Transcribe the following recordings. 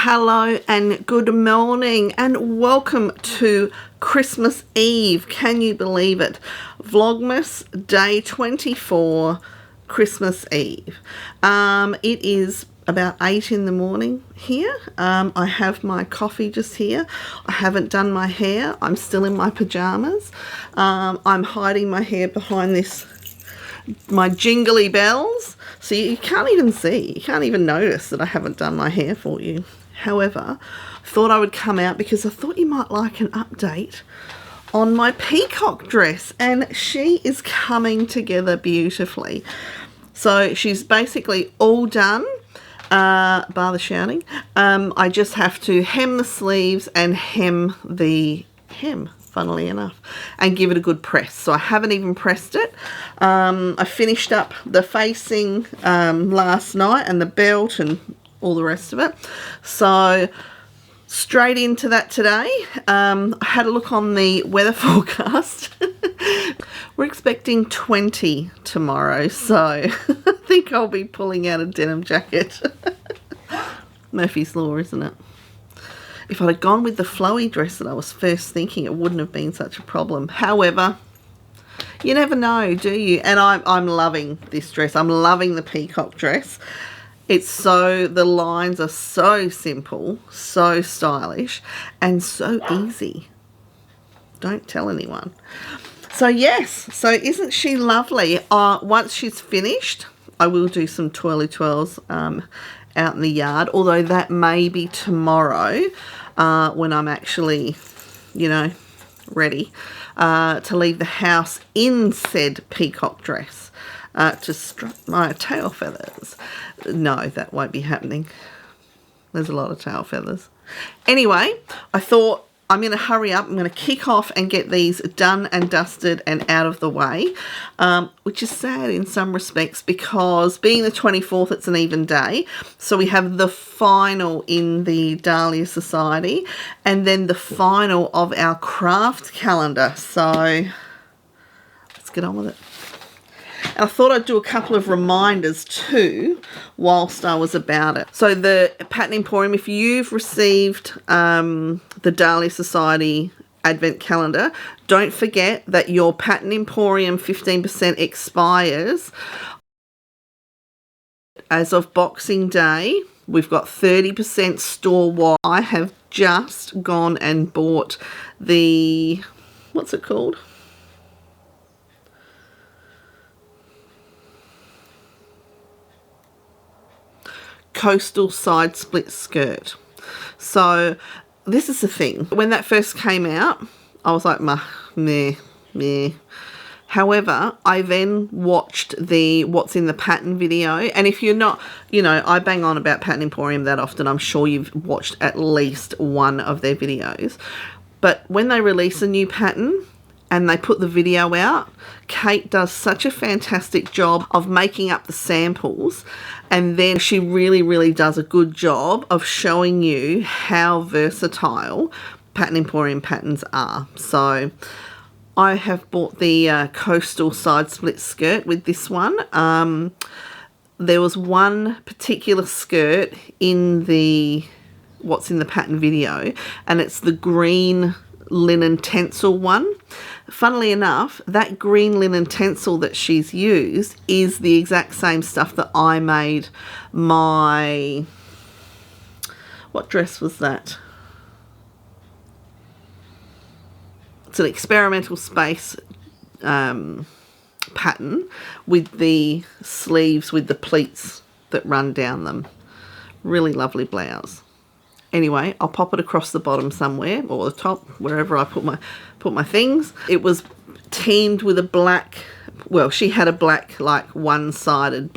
Hello and good morning and welcome to Christmas Eve. Can you believe it? Vlogmas day 24, Christmas Eve. It is about 8 in the morning here. I have my coffee just here. I haven't done my hair. I'm still in my pajamas. I'm hiding my hair behind my jingly bells, so you can't even see, you can't even notice that I haven't done my hair for you. However, I thought I would come out because I thought you might like an update on my peacock dress, and she is coming together beautifully. So she's basically all done, bar the shouting. I just have to hem the sleeves and hem the hem, funnily enough, and give it a good press. So I haven't even pressed it. I finished up the facing last night and the belt and all the rest of it. So straight into that today. I had a look on the weather forecast. We're expecting 20 tomorrow, so I think I'll be pulling out a denim jacket. Murphy's Law, isn't it? If I'd have gone with the flowy dress that I was first thinking, it wouldn't have been such a problem. However, you never know, do you? And I'm loving this dress. I'm loving the peacock dress. The lines are so simple, so stylish, and so easy. Don't tell anyone. So yes, so isn't she lovely? Once she's finished, I will do some twirly twirls out in the yard, although that may be tomorrow when I'm actually, ready to leave the house in said peacock dress to strut my tail feathers. No, that won't be happening. There's a lot of tail feathers. Anyway, I thought I'm going to hurry up. I'm going to kick off and get these done and dusted and out of the way, which is sad in some respects because being the 24th, it's an even day. So we have the final in the Dahlia Society and then the final of our craft calendar. So let's get on with it. And I thought I'd do a couple of reminders too whilst I was about it. So the Pattern Emporium, if you've received the Dahlia Society Advent Calendar, don't forget that your Pattern Emporium 15% expires as of Boxing Day. We've got 30% store-wide. I have just gone and bought the, what's it called? Coastal side split skirt. So this is the thing. When that first came out, I was like, meh. However, I then watched the What's in the Pattern video. And if you're not, I bang on about Pattern Emporium that often. I'm sure you've watched at least one of their videos. But when they release a new pattern and they put the video out, Kate does such a fantastic job of making up the samples, and then she really, really does a good job of showing you how versatile Pattern Emporium patterns are. So I have bought the coastal side split skirt with this one. There was one particular skirt in the What's in the Pattern video, and it's the green linen tencel one. Funnily enough, that green linen tencel that she's used is the exact same stuff that I made my, what dress was that? It's an experimental space pattern with the sleeves with the pleats that run down them. Really lovely blouse. Anyway, I'll pop it across the bottom somewhere, or the top, wherever I put my things. It was teamed with a black, well, she had a black, like, one-sided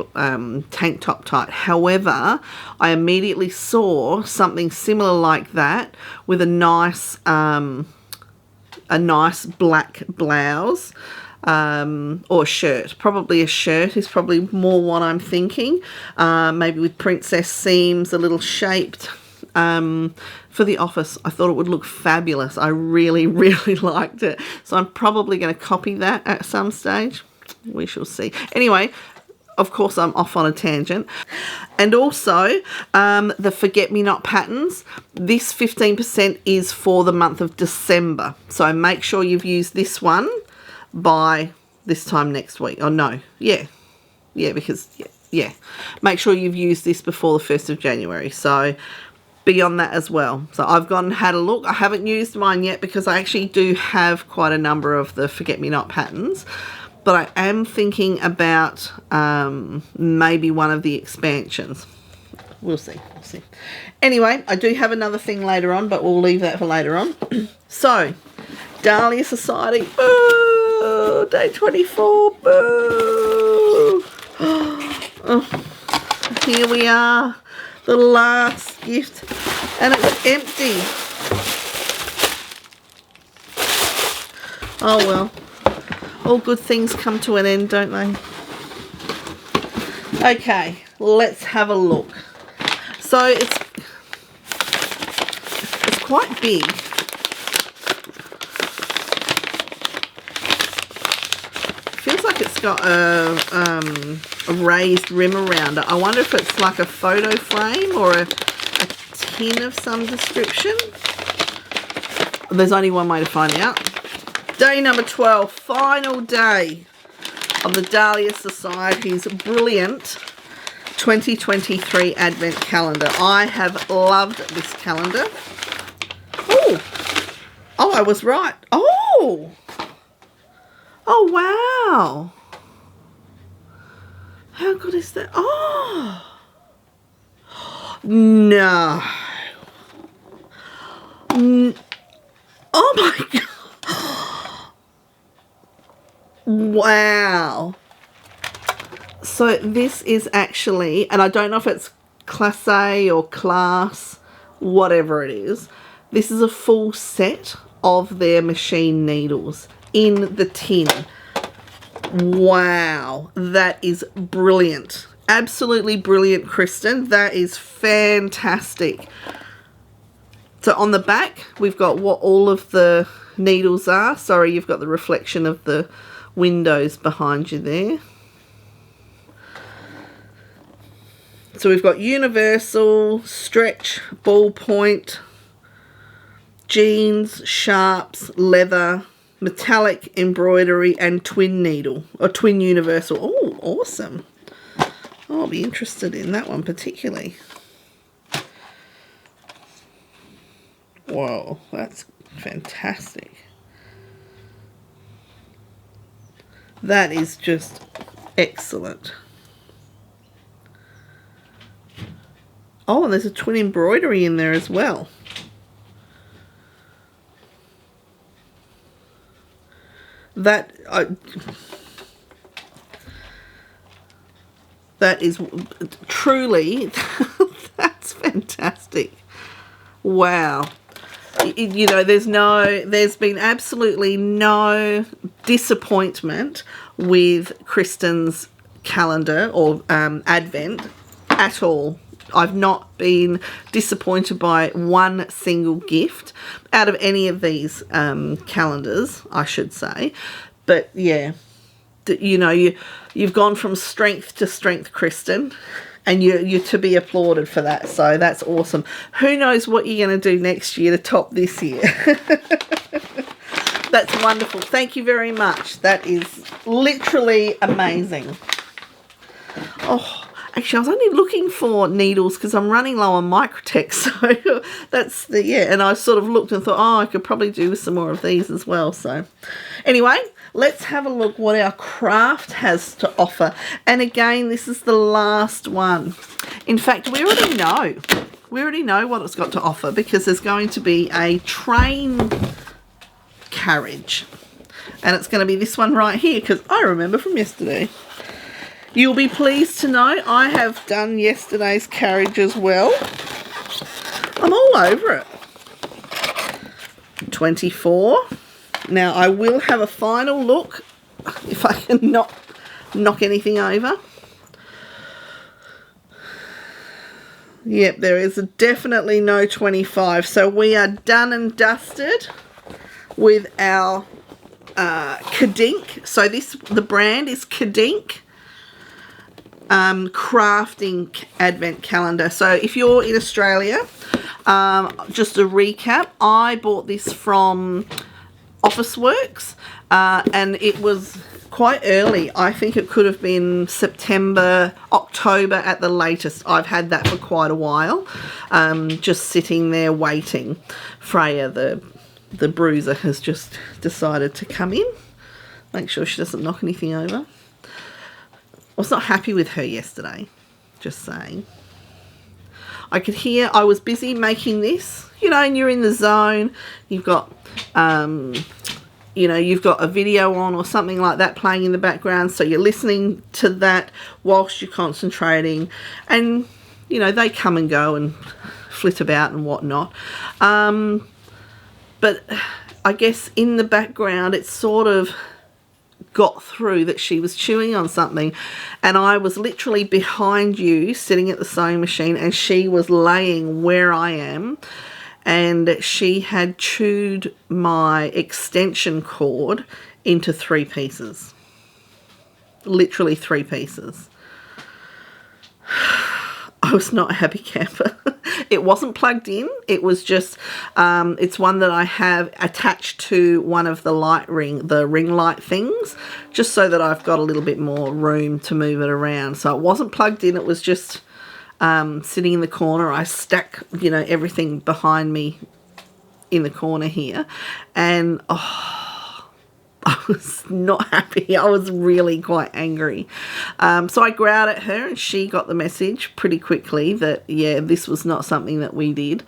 tank top tight. However, I immediately saw something similar like that with a nice black blouse or shirt. Probably a shirt is probably more what I'm thinking. Maybe with princess seams, a little shaped. For the office, I thought it would look fabulous. I really, really liked it. So I'm probably going to copy that at some stage. We shall see. Anyway, of course, I'm off on a tangent. And also, the Forget-Me-Not patterns, this 15% is for the month of December. So make sure you've used this one by this time next week. Oh, no. Yeah. Yeah, because, yeah. Make sure you've used this before the 1st of January. So be on that as well. So I've gone and had a look. I haven't used mine yet because I actually do have quite a number of the Forget-Me-Not patterns. But I am thinking about maybe one of the expansions. We'll see. We'll see. Anyway, I do have another thing later on, but we'll leave that for later on. So, Dahlia Society. Boo! Day 24. Boo! Oh, here we are. The last gift. And it's empty. Oh, well. All good things come to an end, don't they? Okay, let's have a look. So it's quite big. Feels like it's got a raised rim around it. I wonder if it's like a photo frame or a tin of some description. There's only one way to find out. Day number 12, final day of the Dahlia Society's brilliant 2023 Advent calendar. I have loved this calendar. Oh, I was right. Oh, wow. How good is that? Oh, no. Oh my God. Wow. So this is actually, and I don't know if it's Class A or Class, whatever it is. This is a full set of their machine needles in the tin. Wow. That is brilliant. Absolutely brilliant, Kristen. That is fantastic. So on the back, we've got what all of the needles are. Sorry, you've got the reflection of the windows behind you there. So we've got universal, stretch, ballpoint, jeans, sharps, leather, metallic embroidery, and twin needle, or twin universal. Oh, awesome. I'll be interested in that one particularly. Whoa, that's fantastic. That is just excellent. Oh, and there's a twin embroidery in there as well. That is truly, that's fantastic. Wow. You know, there's been absolutely no disappointment with Kristen's calendar or Advent at all. I've not been disappointed by one single gift out of any of these calendars, I should say. But yeah, you know, you've gone from strength to strength, Kristen. And you're to be applauded for that. So that's awesome. Who knows what you're going to do next year to top this year. That's wonderful. Thank you very much. That is literally amazing. Oh, actually, I was only looking for needles because I'm running low on Microtex. So that's the, yeah. And I sort of looked and thought, oh, I could probably do some more of these as well. So anyway, let's have a look what our craft has to offer. And again, this is the last one. In fact, we already know. We already know what it's got to offer because there's going to be a train carriage. And it's going to be this one right here because I remember from yesterday. You'll be pleased to know I have done yesterday's carriage as well. I'm all over it. 24. Now, I will have a final look if I can not knock anything over. Yep, there is definitely no 25. So we are done and dusted with our Kadink. So the brand is Kadink. crafting advent calendar. So if you're in Australia, just a recap, I bought this from Officeworks, and it was quite early. I think it could have been September, October at the latest. I've had that for quite a while, just sitting there waiting. Freya, the bruiser, has just decided to come in. Make sure she doesn't knock anything over. I was not happy with her yesterday, just saying. I could hear, I was busy making this, you know, and you're in the zone. You've got, you know, you've got a video on or something like that playing in the background. So you're listening to that whilst you're concentrating. And, you know, they come and go and flit about and whatnot. But I guess in the background, it sort of got through that she was chewing on something, and I was literally behind you sitting at the sewing machine, and she was laying where I am, and she had chewed my extension cord into 3 pieces. Literally 3 pieces. I was not a happy camper. It wasn't plugged in. It was just, it's one that I have attached to one of the ring light things, just so that I've got a little bit more room to move it around. So it wasn't plugged in. It was just sitting in the corner. I stack, you know, everything behind me in the corner here. And, oh, I was not happy. I was really quite angry. So I growled at her, and she got the message pretty quickly that, yeah, this was not something that we did.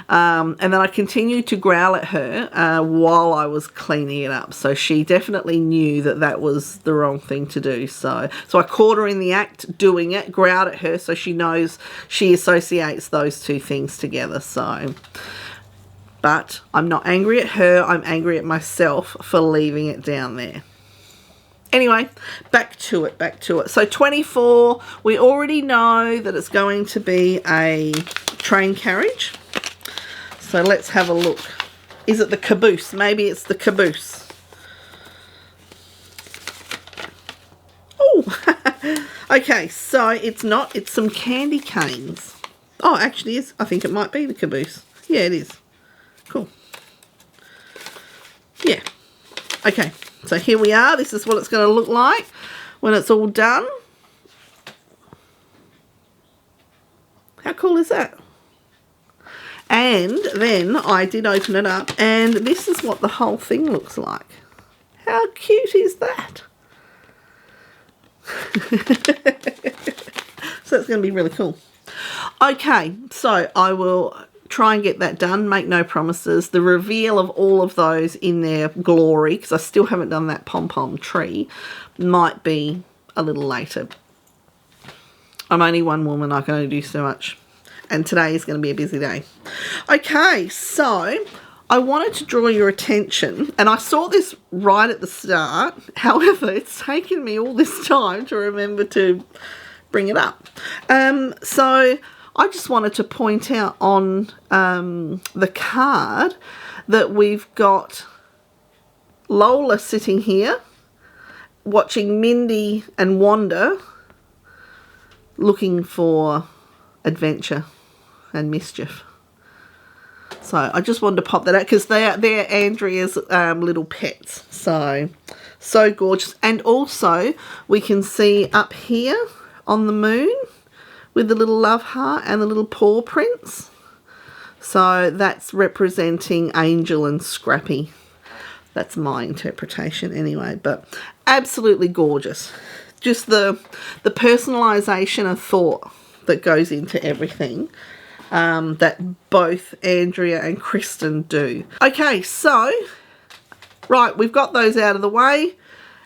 And then I continued to growl at her while I was cleaning it up. So she definitely knew that that was the wrong thing to do. So I caught her in the act doing it, growled at her, so she knows, she associates those two things together. So... But I'm not angry at her, I'm angry at myself for leaving it down there. Anyway, back to it. So 24, we already know that it's going to be a train carriage. So let's have a look. Is it the caboose? Maybe it's the caboose. Oh, okay, so it's not, it's some candy canes. Oh, actually is, I think it might be the caboose. Yeah, it is. Cool. Yeah. Okay, so here we are. This is what it's going to look like when it's all done. How cool is that? And then I did open it up, and this is what the whole thing looks like. How cute is that? So it's going to be really cool. Okay, so I will try and get that done. Make no promises. The reveal of all of those in their glory, because I still haven't done that pom-pom tree, might be a little later. I'm only one woman. I can only do so much. And today is going to be a busy day. Okay, so I wanted to draw your attention, and I saw this right at the start. However, it's taken me all this time to remember to bring it up. So I just wanted to point out on the card that we've got Lola sitting here watching Mindy and Wanda looking for adventure and mischief. So I just wanted to pop that out because they're Andrea's little pets. So gorgeous. And also we can see up here on the moon with the little love heart and the little paw prints. So that's representing Angel and Scrappy. That's my interpretation anyway, but absolutely gorgeous. Just the personalisation of thought that goes into everything that both Andrea and Kristen do. Okay, so, right, we've got those out of the way.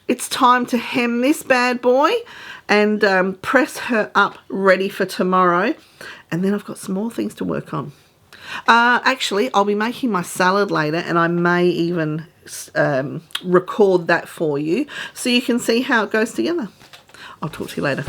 It's time to hem this bad boy and press her up ready for tomorrow. And then I've got some more things to work on. Actually, I'll be making my salad later, and I may even record that for you so you can see how it goes together. I'll talk to you later.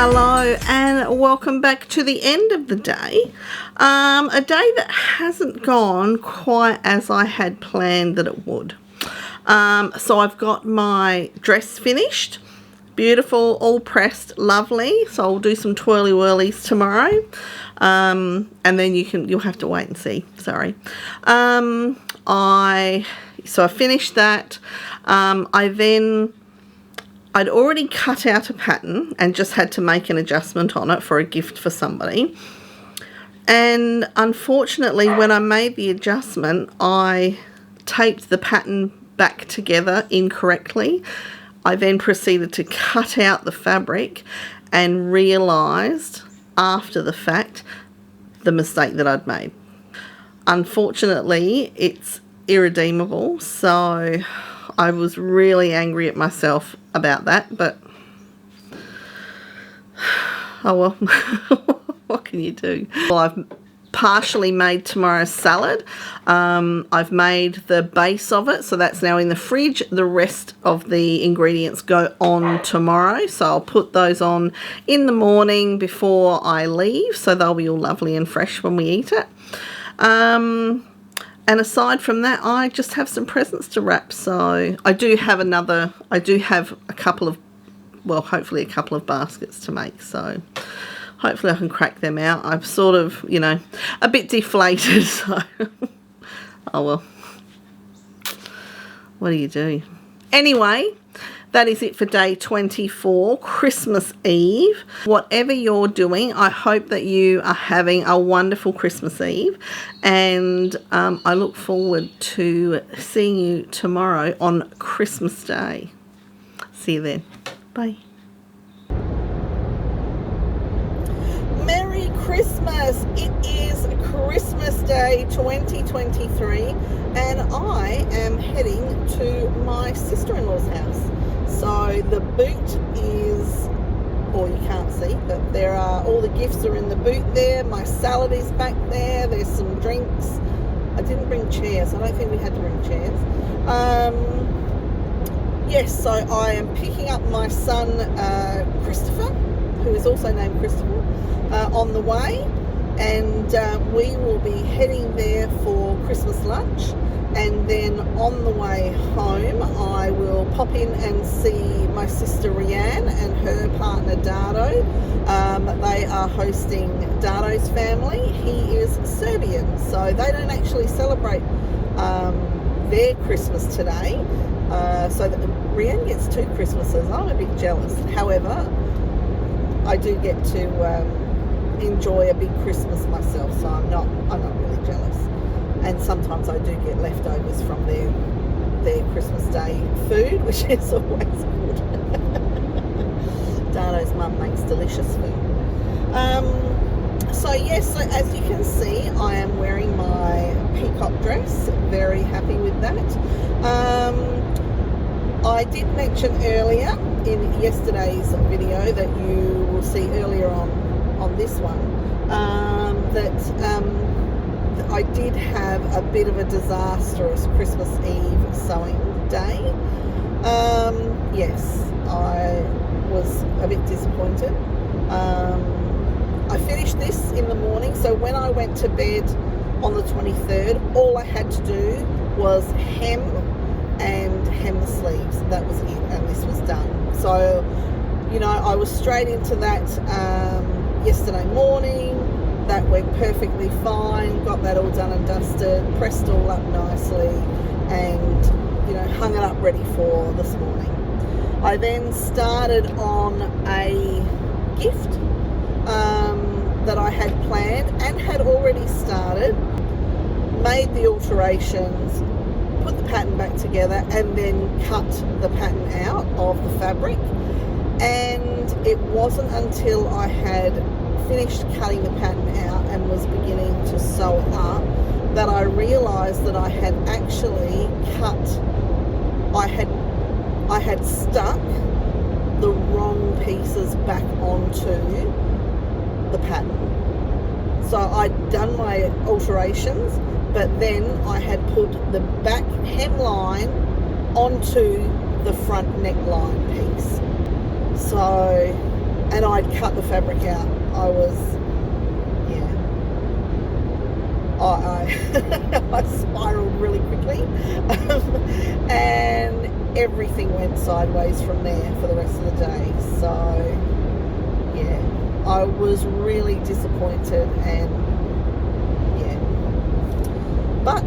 Hello and welcome back to the end of the day. A day that hasn't gone quite as I had planned that it would. So I've got my dress finished, beautiful, all pressed, lovely. So I'll do some twirly whirlies tomorrow, and then you'll have to wait and see. Sorry. I finished that. I'd already cut out a pattern and just had to make an adjustment on it for a gift for somebody. And unfortunately, when I made the adjustment, I taped the pattern back together incorrectly. I then proceeded to cut out the fabric and realised after the fact the mistake that I'd made. Unfortunately, it's irredeemable, so I was really angry at myself about that, but oh well. What can you do? Well, I've partially made tomorrow's salad. I've made the base of it, so that's now in the fridge. The rest of the ingredients go on tomorrow, so I'll put those on in the morning before I leave, so they'll be all lovely and fresh when we eat it. And aside from that, I just have some presents to wrap. So I do have a couple of, well, hopefully a couple of baskets to make. So hopefully I can crack them out. I'm sort of, a bit deflated. So, oh well, what do you do? Anyway, that is it for day 24, Christmas Eve. Whatever you're doing, I hope that you are having a wonderful Christmas Eve. And I look forward to seeing you tomorrow on Christmas Day. See you then. Bye. Merry Christmas. It is Christmas Day 2023 and I am heading to my sister-in-law's house. So the boot is, or you can't see, but there are, all the gifts are in the boot there. My salad is back there. There's some drinks. I didn't bring chairs. I don't think we had to bring chairs. Yes, so I am picking up my son, Christopher, who is also named Christopher, on the way. And we will be heading there for Christmas lunch. And then on the way home, I will pop in and see my sister Rhianne and her partner Dardo. They are hosting Dardo's family. He is Serbian, so they don't actually celebrate their Christmas today. So that Rhianne gets 2 Christmases. I'm a bit jealous. However, I do get to enjoy a big Christmas myself, so I'm not really jealous. And sometimes I do get leftovers from their Christmas Day food, which is always good. Dardo's mum makes delicious food. So yes, so as you can see, I am wearing my Peacock dress. Very happy with that. I did mention earlier in yesterday's video that you will see earlier on this one that I did have a bit of a disastrous Christmas Eve sewing day. Yes, I was a bit disappointed. I finished this in the morning, so when I went to bed on the 23rd, all I had to do was hem the sleeves. That was it, and this was done. So, I was straight into that yesterday morning. That went perfectly fine, got that all done and dusted, pressed all up nicely, and hung it up ready for this morning. I then started on a gift that I had planned and had already started, made the alterations, put the pattern back together, and then cut the pattern out of the fabric. And it wasn't until I had finished cutting the pattern out and was beginning to sew it up that I realized that I had actually I had stuck the wrong pieces back onto the pattern. So I'd done my alterations, but then I had put the back hemline onto the front neckline piece. So and I'd cut the fabric out. I was, yeah, I spiraled really quickly, and everything went sideways from there for the rest of the day. So yeah, I was really disappointed, and yeah, but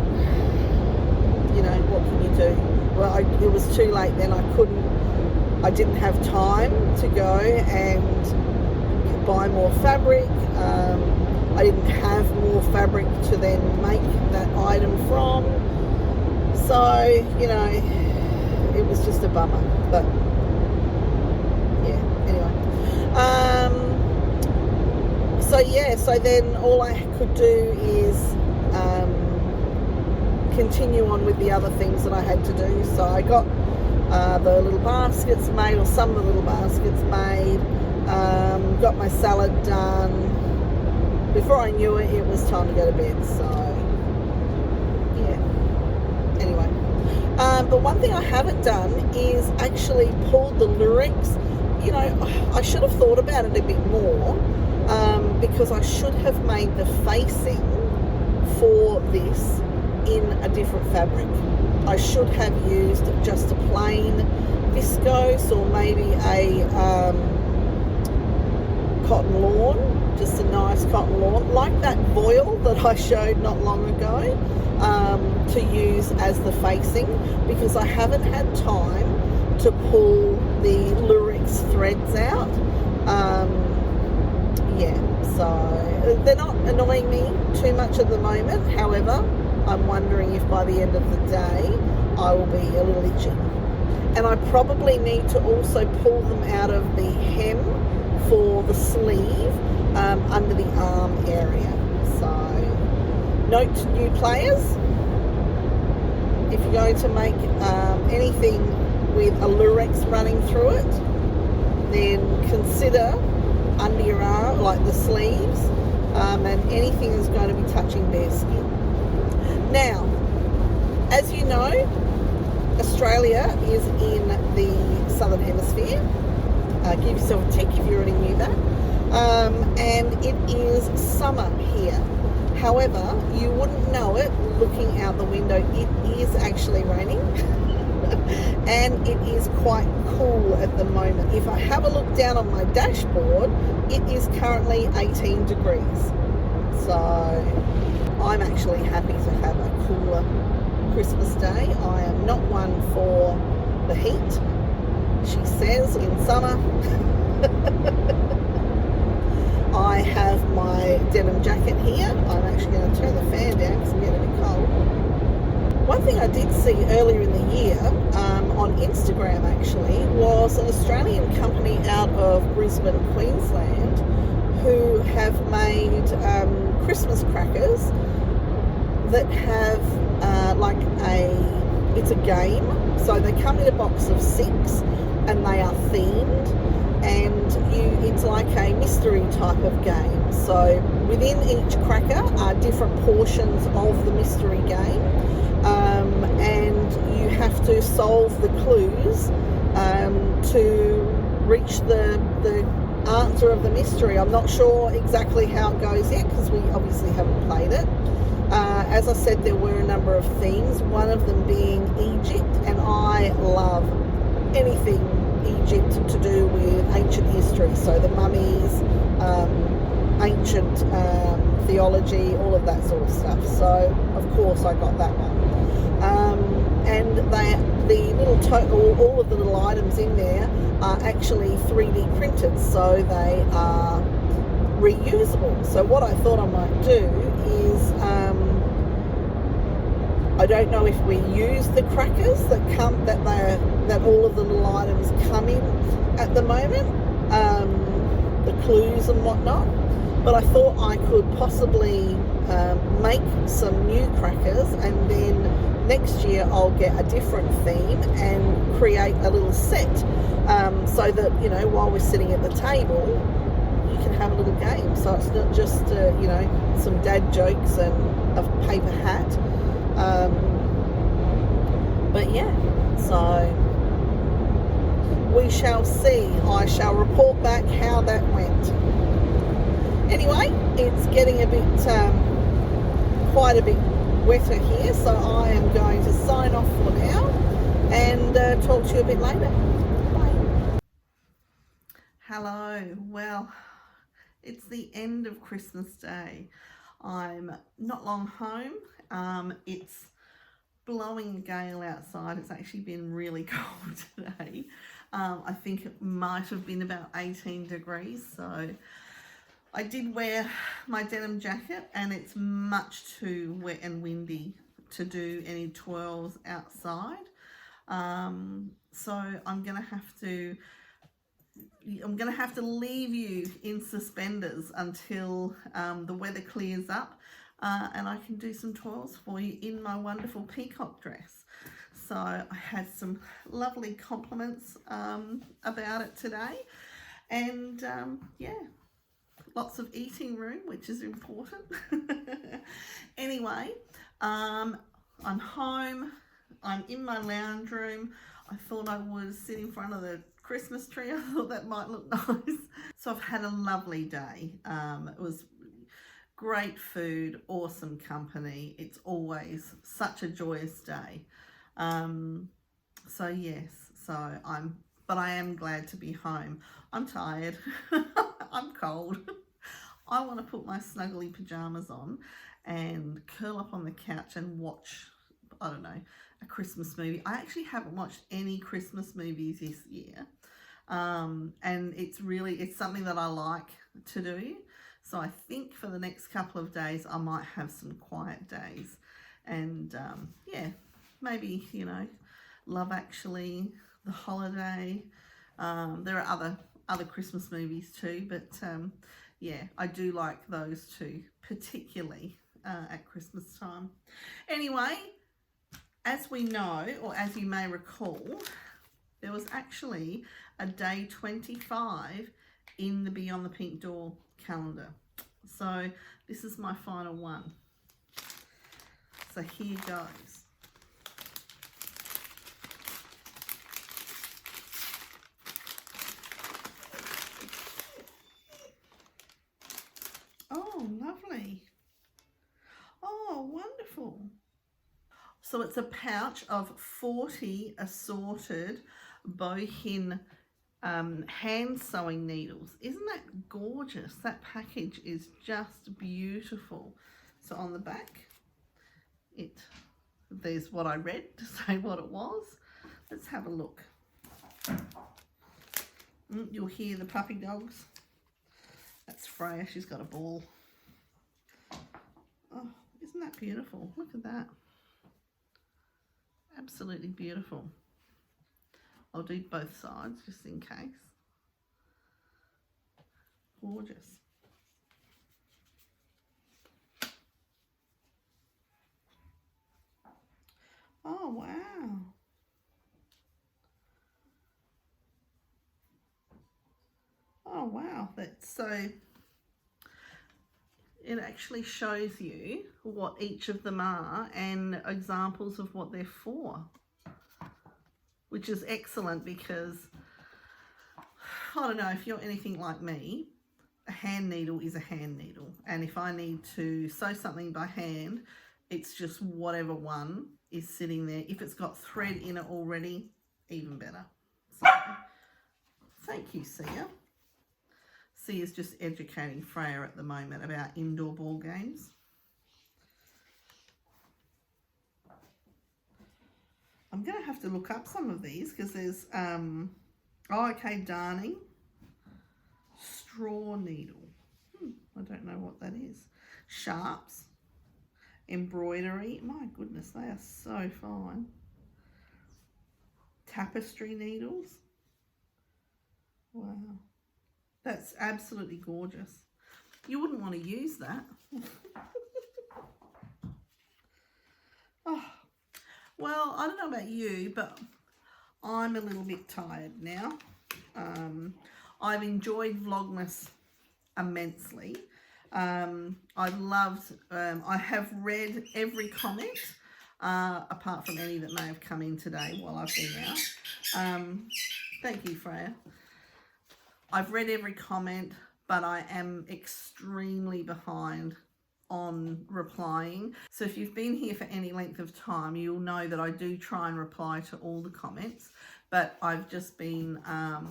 you know, what can you do? Well, it was too late then. I didn't have time to go and buy more fabric. I didn't have more fabric to then make that item from. So, you know, it was just a bummer. But, yeah, anyway. So then all I could do is continue on with the other things that I had to do. So I got the little baskets made, or some of the little baskets made, got my salad done. Before I knew it, it was time to go to bed. So yeah, anyway, but one thing I haven't done is actually pulled the lyrics. You know, I should have thought about it a bit more, because I should have made the facing for this in a different fabric. I should have used just a plain viscose, or maybe a cotton lawn, just a nice cotton lawn, like that voile that I showed not long ago, to use as the facing, because I haven't had time to pull the Lurex threads out. Yeah, so they're not annoying me too much at the moment. However, I'm wondering if by the end of the day I will be a little itchy. And I probably need to also pull them out of the hem for the sleeve, under the arm area. So note to new players, if you're going to make anything with a lurex running through it, then consider under your arm, like the sleeves, and anything that's going to be touching bare skin. Now, as you know, Australia is in the Southern Hemisphere. Give yourself a tick if you already knew that. And it is summer here. However, you wouldn't know it looking out the window. It is actually raining. And it is quite cool at the moment. If I have a look down on my dashboard, it is currently 18 degrees. So I'm actually happy to have a cooler Christmas day. I am not one for the heat, she says, in summer. I have my denim jacket here. I'm actually going to turn the fan down because I'm getting a bit cold. One thing I did see earlier in the year, on Instagram actually, was an Australian company out of Brisbane, Queensland, who have made Christmas crackers that have it's a game. So they come in a box of 6 and they are themed, and it's like a mystery type of game. So within each cracker are different portions of the mystery game, and you have to solve the clues to reach the answer of the mystery. I'm not sure exactly how it goes yet because we obviously haven't played it. As I said, there were a number of themes, one of them being Egypt, and I love anything Egypt to do with ancient history, so the mummies, ancient theology, all of that sort of stuff. So of course I got that one. And the little all of the little items in there are actually 3D printed, so they are reusable. So what I thought I might do is, I don't know if we use the crackers that all of the little items come in at the moment, the clues and whatnot, but I thought I could possibly make some new crackers, and then next year I'll get a different theme and create a little set, so that, you know, while we're sitting at the table you can have a little game, so it's not just you know, some dad jokes and a paper hat. But yeah, so we shall see. I shall report back how that went. Anyway, it's getting a bit, quite a bit wetter here, so I am going to sign off for now and talk to you a bit later. Bye. Hello. Well, it's the end of Christmas Day. I'm not long home. It's blowing a gale outside. It's actually been really cold today. I think it might have been about 18 degrees, so I did wear my denim jacket, and it's much too wet and windy to do any twirls outside. So I'm gonna have to leave you in suspenders until the weather clears up, and I can do some twirls for you in my wonderful peacock dress. So I had some lovely compliments about it today, and yeah, lots of eating room, which is important. Anyway, I'm home. I'm in my lounge room. I thought I would sit in front of the Christmas tree. I thought that might look nice. So I've had a lovely day. It was great food, awesome company. It's always such a joyous day. So yes, but I am glad to be home. I'm tired. I'm cold. I want to put my snuggly pajamas on and curl up on the couch and watch, I don't know, a Christmas movie. I actually haven't watched any Christmas movies this year. And it's something that I like to do. So I think for the next couple of days, I might have some quiet days. And yeah, maybe, you know, Love Actually, The Holiday. There are other Christmas movies too, but yeah, I do like those two, particularly at Christmas time. Anyway, as we know, or as you may recall, there was actually a day 25 in the Beyond the Pink Door calendar. So this is my final one. So here goes. Oh, lovely. Oh, wonderful. So it's a pouch of 40 assorted bohin hand sewing needles. Isn't that gorgeous? That package is just beautiful. So on the back, there's what I read to say what it was. Let's have a look. You'll hear the puppy dogs. That's Freya, she's got a ball. Oh, isn't that beautiful? Look at that. Absolutely beautiful. I'll do both sides just in case. Gorgeous. Oh, wow. Oh, wow. That's so... It actually shows you what each of them are and examples of what they're for, which is excellent because, I don't know, if you're anything like me, a hand needle is a hand needle. And if I need to sew something by hand, it's just whatever one is sitting there. If it's got thread in it already, even better. So, thank you, Sia. Sia's just educating Freya at the moment about indoor ball games. I'm going to have to look up some of these because there's, darning, straw needle. I don't know what that is. Sharps, embroidery. My goodness, they are so fine. Tapestry needles. Wow. That's absolutely gorgeous. You wouldn't want to use that. Oh, well, I don't know about you, but I'm a little bit tired now. I've enjoyed Vlogmas immensely. I've loved, I have read every comment, apart from any that may have come in today while I've been out. Thank you, Freya. I've read every comment, but I am extremely behind on replying. So if you've been here for any length of time, you'll know that I do try and reply to all the comments, but I've just been, I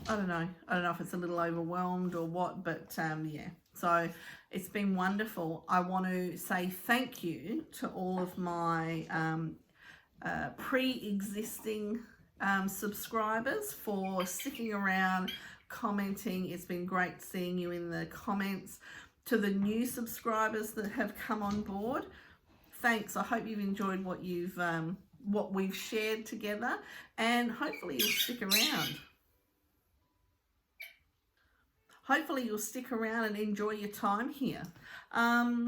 don't know if it's a little overwhelmed or what, but yeah. So it's been wonderful. I want to say thank you to all of my pre-existing subscribers for sticking around, commenting. It's been great seeing you in the comments. To the new subscribers that have come on board, thanks. I hope you've enjoyed what we've shared together, and hopefully you'll stick around. Hopefully you'll stick around and enjoy your time here. I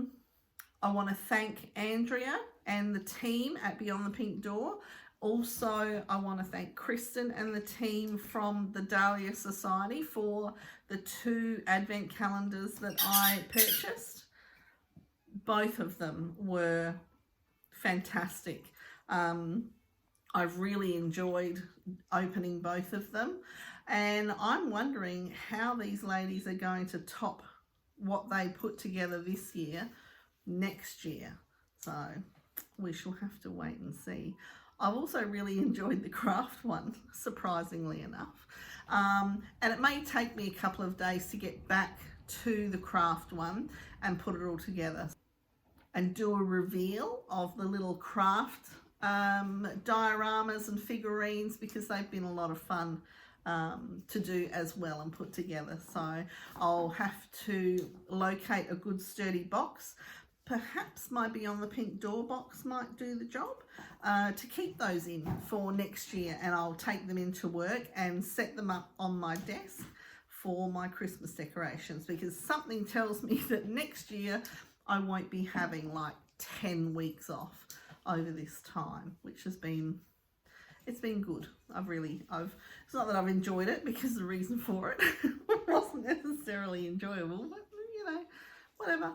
want to thank Andrea and the team at Beyond the Pink Door. Also, I want to thank Kristen and the team from the Dahlia Society for the 2 advent calendars that I purchased. Both of them were fantastic. I've really enjoyed opening both of them, and I'm wondering how these ladies are going to top what they put together this year next year. So we shall have to wait and see. I've also really enjoyed the craft one, surprisingly enough. And it may take me a couple of days to get back to the craft one and put it all together and do a reveal of the little craft dioramas and figurines, because they've been a lot of fun to do as well and put together. So I'll have to locate a good sturdy box. Perhaps my Beyond the Pink Door box might do the job to keep those in for next year, and I'll take them into work and set them up on my desk for my Christmas decorations, because something tells me that next year I won't be having like 10 weeks off over this time, which has been, it's been good. It's not that I've enjoyed it, because the reason for it wasn't necessarily enjoyable, but you know, whatever.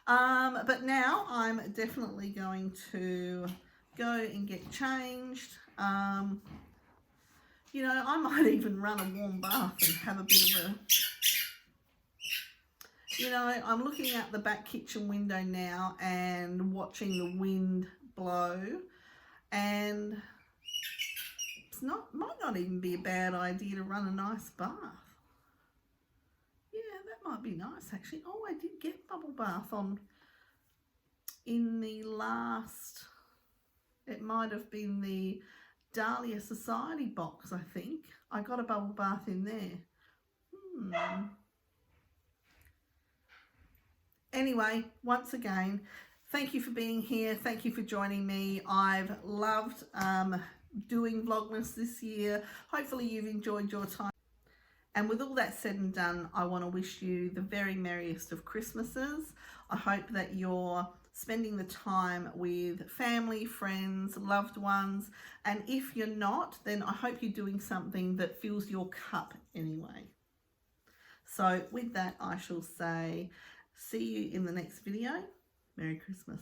But now I'm definitely going to go and get changed. You know, I might even run a warm bath and have a bit of a, you know, I'm looking out the back kitchen window now and watching the wind blow, and might not even be a bad idea to run a nice bath. Yeah, that might be nice actually. Oh, I did get bubble bath in the last, it might have been the Dahlia Society box, I think. I got a bubble bath in there. Anyway, once again, thank you for being here. Thank you for joining me. I've loved doing Vlogmas this year. Hopefully you've enjoyed your time. And with all that said and done, I want to wish you the very merriest of Christmases. I hope that you're spending the time with family, friends, loved ones. And if you're not, then I hope you're doing something that fills your cup anyway. So with that, I shall say, see you in the next video. Merry Christmas.